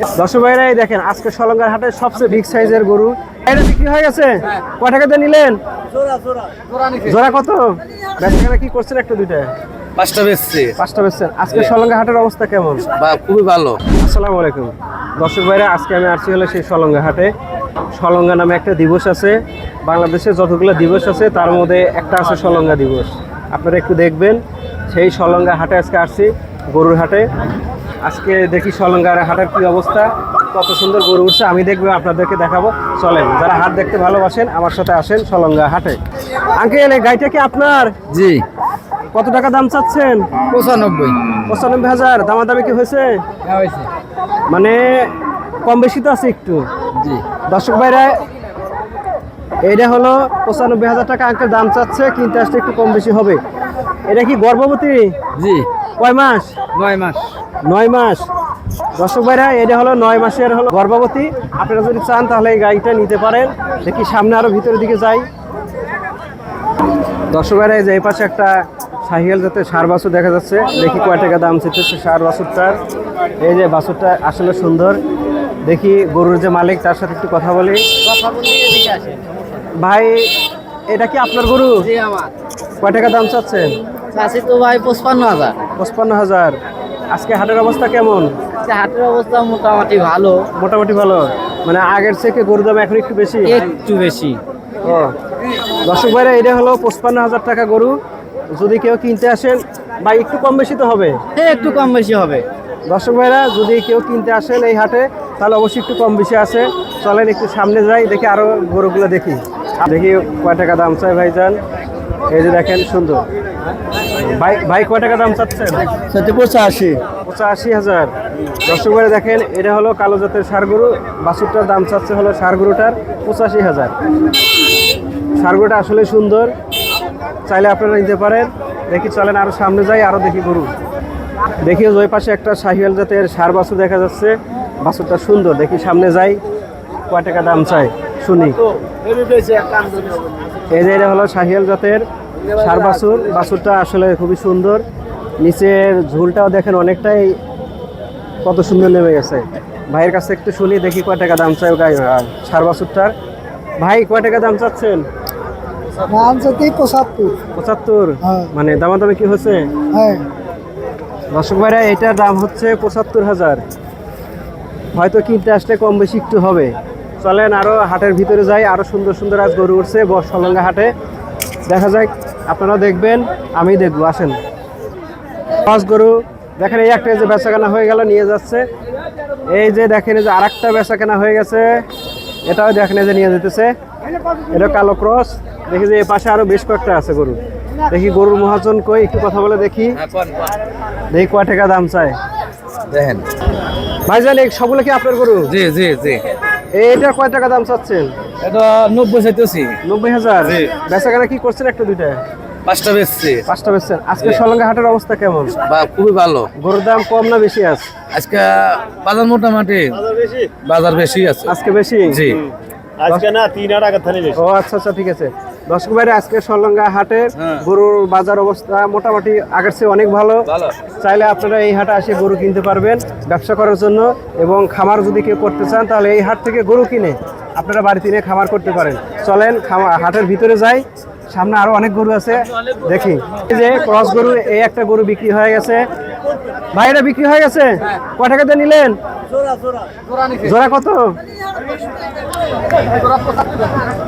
দর্শক ভাইরা এই দেখেন আজকে সলঙ্গার হাটে সবচেয়ে বিগ সাইজের গরু এটা বিক্রি হয়ে গেছে। কয় টাকা দিয়ে নিলেন? জোড়া কত? বেচাকেনা কি করছেন? একটা দুইটা পাঁচটা বেচছেন। আজকে সলঙ্গা হাটের অবস্থা কেমন? খুবই ভালো। আসসালামু আলাইকুম দর্শক ভাইরা, আজকে আমি আসছি হলো সেই সলঙ্গা হাটে। সলঙ্গা নামে একটা দিবস আছে, বাংলাদেশে যতগুলো দিবস আছে তার মধ্যে একটা আছে সলঙ্গা দিবস। আপনারা একটু দেখবেন সেই সলঙ্গা হাটে আজকে আসছি, গরুর হাটে। আজকে দেখি সলঙ্গার হাটের কি অবস্থা, কত সুন্দর গরু উঠছে আমি দেখবো, আপনাদেরকে দেখাবো। চলেন, যারা হাট দেখতে ভালোবাসেন আমার সাথে আসেন সলঙ্গা হাটে। আঙ্কেল এই গাড়িটা কি আপনার? জি। কত টাকা দাম চাচ্ছেন? 95,000। দামাদামি কি হয়েছে? মানে কম বেশি তো আছে একটু। জি। দর্শক ভাইরা এটা হলো 95,000 টাকা আঙ্কেল দাম চাচ্ছে, কিনতে আসতে একটু কম বেশি হবে। এটা কি গর্ভবতী? জি। কয় মাস? 9 মাস। 9 মাস। দর্শক ভাইরা এটা হলো 9 মাসের হলো গর্ভবতী। আপনারা যদি চান তাহলে এই গাড়িটা নিতে পারেন। দেখি সামনে আরো ভিতরের দিকে যাই। দর্শক ভাইরা এই যে এই পাশে একটা শাহিয়াল জাতের ষাঁড় বাছুর দেখা যাচ্ছে, দেখি কয় টাকা দাম চেয়েছে ষাঁড় বাছুরটার। এই যে বাছুরটা আসলে সুন্দর। দেখি গরুর যে মালিক তার সাথে একটু কথা বলি। ভাই এটা কি আপনার গরু? কয় টাকা দাম চাচ্ছেন? তো ভাই 55,000। 55,000। আজকে হাটের অবস্থা কেমন? হাটের অবস্থা মোটামুটি ভালো। মোটামুটি ভালো, মানে আগের থেকে গরুর দাম এখন একটু বেশি। একটু বেশি। ও দর্শক ভাইরা এটা হলো 55,000 টাকা গরু। যদি কেউ কিনতে আসেন ভাই একটু কম বেশি তো হবে। হ্যাঁ, একটু কম বেশি হবে। দর্শক ভাইরা যদি কেউ কিনতে আসেন এই হাটে তাহলে অবশ্যই একটু কম বেশি আছে। চলেন একটু সামনে যাই, দেখি আরো গরুগুলো দেখি। দেখি কয় টাকা দাম চাই ভাইজান। এই যে দেখেন সুন্দর। ভাই কয় টাকা দাম চাচ্ছেন? 85,000। দর্শক ভাইরা দেখেন এটা হলো কালো জাতের ষাঁড় গরু। বাছুরটার দাম চাচ্ছে হলো ষাঁড় গরুটার 85,000। ষাঁড় গরুটা আসলে সুন্দর, চাইলে আপনারা নিতে পারেন। দেখি চলেন আরো সামনে যাই, আরো দেখি গরু। দেখি ওই পাশে একটা শাহিয়াল জাতের ষাঁড় বাছুর দেখা যাচ্ছে, বাছুরটা সুন্দর। দেখি সামনে যাই, কয় টাকা দাম চাই শুনি। এই যে এটা হলো শাহিয়াল জাতের ষাঁড় বাছুর। বাছুরটা আসলে খুবই সুন্দর, নিচের ঝুলটাও দেখেন অনেকটাই কত সুন্দর নেমে গেছে। ভাইয়ের কাছে একটু শুনি, দেখি কয় টাকা দাম চাই ষাঁড় বাছুরটার। ভাই কয় টাকা দাম চাচ্ছেন? 75। মানে দামাদামি কি হচ্ছে? দর্শক ভাইরা এটার দাম হচ্ছে 75,000। হয়তো কিনতে আসলে কম বেশি একটু হবে। চলেন আরো হাটের ভিতরে যাই, আরো সুন্দর সুন্দর আজ গরু উঠছে সলঙ্গা হাটে। দেখা যাক, আপনারা দেখবেন আমি দেখবো, আসেন। পাঁচ গরু দেখেন, এই একটা যে বেচাকেনা হয়ে গেল নিয়ে যাচ্ছে। এই যে দেখেন এই যে আর একটা বেচাকেনা হয়ে গেছে, এটাও দেখেন এই যে নিয়ে যেতেছে। এটা কালো ক্রস। দেখি যে এই পাশে আরো বেশ কয়েকটা আছে গরু। দেখি গরুর মহাজন কই, একটু কথা বলে দেখি। দেখি কয় টাকা দাম চায় দেখেন ভাইজান। এই সবগুলো কি আপনার গরু? জি জি জি। এইটা কয় টাকা দাম চাচ্ছেন? এটা 90 চাইতেছি। 90,000। বেচাকেনা কি করছেন? একটা দুইটা পাঁচটা বেচছেন। আজকে সলঙ্গা হাটের অবস্থা কেমন? খুবই ভালো। গরুর দাম কম না বেশি আছে? আজকে বাজার মোটামুটি বাজার বেশি আছে। আজকে বেশি? জি। আজকে না 3 আর আগের থানি বেশি। ও আচ্ছা আচ্ছা, ঠিক আছে। দর্শক ভাইরা আজকে সলঙ্গা হাটের গরুর বাজার অবস্থা মোটামুটি আগের চেয়ে অনেক ভালো। চাইলে আপনারা এই হাটে এসে গরু কিনতে পারবেন ব্যবসা করার জন্য, এবং খামার যদি কেউ করতে চান তাহলে এই হাট থেকে গরু কিনে আপনারা বাড়িতে নিয়ে খামার করতে পারেন। চলেন হাটের ভিতরে যাই, সামনে আরো অনেক গরু আছে দেখি। এই যে ক্রস গরু, এই একটা গরু বিক্রি হয়ে গেছে। ভাই এটা বিক্রি হয়ে গেছে? কয় টাকা দিয়ে নিলেন? জোড়া কত?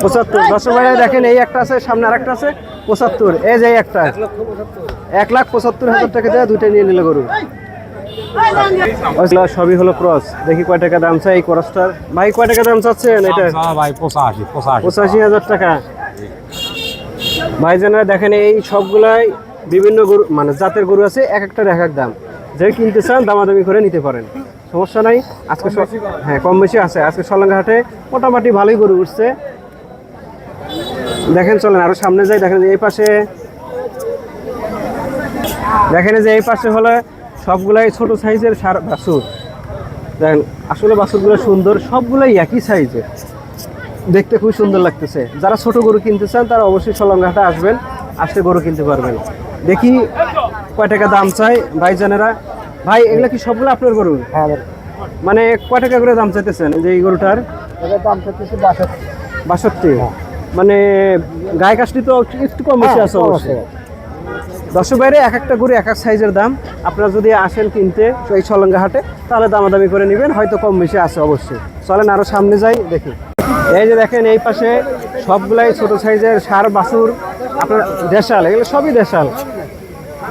75। দর্শক ভাইরা দেখেন এই একটা আছে, সামনে আর একটা আছে 75। এই যে একটা 1,75,000 টাকা দিয়ে দুইটা নিয়ে নিল গরু। সবই হলো ক্রস। দেখি কয় টাকা দাম চাই এই ক্রসটার। ভাই কয় টাকা দাম চাচ্ছেন এটা? ভাই 85,000 টাকা। ভাই জানা দেখেন এই সবগুলাই বিভিন্ন গরু, মানে জাতের গরু আছে, এক একটার এক এক দাম। যে কিনতে চান দামাদামি করে নিতে পারেন, সমস্যা নাই। আজকে হ্যাঁ কম বেশি আছে। আজকে সলঙ্গা হাটে মোটামুটি ভালোই গরু উঠছে। দেখেন চলেন আরো সামনে যাই। দেখেন এই পাশে, দেখেন যে এই পাশে হলো সবগুলাই ছোট সাইজের বাছুর। দেখেন আসলে বাছুরগুলো সুন্দর, সবগুলাই একই সাইজের, দেখতে খুব সুন্দর লাগতেছে। যারা ছোট গরু কিনতে চান তারা অবশ্যই সলঙ্গা হাটে আসবেন, আসতে গরু কিনতে পারবেন। দেখি কয় টাকা দাম চাই ভাইজানেরা। ভাই এগুলা কি সবগুলো আপনার গরু? মানে কয় টাকা করে দাম চাইতেছেন যে এই গরুটার? এটার দাম চাইতেছি 62। মানে গায়ে কাশটি তো একটু কম বেশি আছে অবশ্যই। দর্শক বাইরে এক একটা গরু এক এক সাইজের দাম। আপনারা যদি আসেন কিনতে এই সলঙ্গা হাটে তাহলে দামাদামি করে নেবেন, হয়তো কম বেশি আছে অবশ্যই। চলেন আরো সামনে যাই দেখি। এই যে দেখেন এই পাশে সবগুলাই ছোট সাইজের ষাঁড় বাছুর, আপনার দেশাল, এগুলো সবই দেশাল।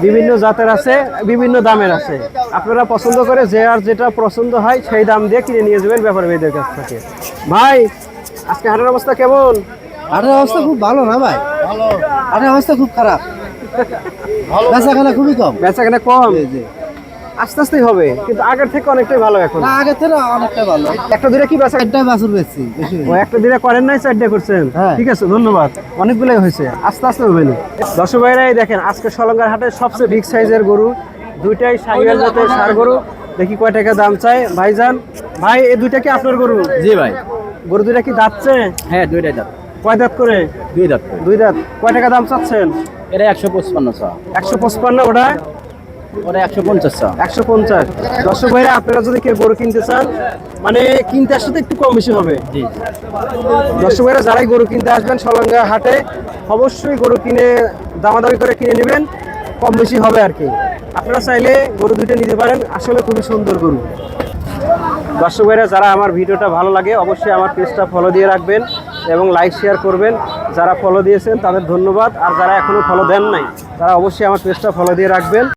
বিভিন্ন জাতের আছে, বিভিন্ন দামের আছে। আপনারা পছন্দ করে যে আর যেটা পছন্দ হয় সেই দাম দিয়ে কিনে নিয়ে যাবেন ব্যাপারী ভাইদের কাছ থেকে। ভাই আজকে হাটের অবস্থা কেমন? হাটের অবস্থা খুব ভালো না ভাই, হাটের অবস্থা খুব খারাপ, বেচাকেনা খুবই কম। বেচাকেনা কম, আস্তে আস্তেই হবে, কিন্তু আগের থেকে অনেকটাই ভালো এখন। না, আগের থেকে অনেকটা ভালো। একটা দিনে কি বেচা? একটা বাছুর বেচছি, বেশি ও একটা দিনে করেন নাই, 4টা করছেন। হ্যাঁ। ঠিক আছে, ধন্যবাদ। অনেকগুলোই হয়েছে, আস্তে আস্তে হবে না। দর্শক ভাইরা এই দেখেন আজকে সলঙ্গার হাটে সবচেয়ে বিগ সাইজের গরু, দুইটাই শাহিওয়াল জাতের ষাঁড় গরু। দেখি কয় টাকা দাম চাই ভাইজান। ভাই এই দুইটা কি আপনার গরু? জি ভাই। গরু দুইটা কি দাঁতছে? হ্যাঁ, দুইটাই দাঁত। কয় দাঁত করে? 2 দাঁত। 2 দাঁত। কয় টাকা দাম চাচ্ছেন? এটা 155 155। ওটা ওটা 150 150। দর্শক ভাইরা আপনারা যদি কেউ গরু কিনতে চান, মানে কিনতে আসলে একটু কম বেশি হবে। জি। দর্শক ভাইরা যারাই গরু কিনতে আসবেন সলঙ্গা হাটে, অবশ্যই গরু কিনে দামাদামি করে কিনে নেবেন, কম বেশি হবে আর কি। আপনারা চাইলে গরু দুটো নিতে পারেন, আসলে খুবই সুন্দর গরু। দর্শক ভাইরা যারা আমার ভিডিওটা ভালো লাগে অবশ্যই আমার পেজটা ফলো দিয়ে রাখবেন এবং লাইক শেয়ার করবেন। যারা ফলো দিয়েছেন তাদের ধন্যবাদ, আর যারা এখনো ফলো দেন নাই তারা অবশ্যই আমার পেজটা ফলো দিয়ে রাখবেন।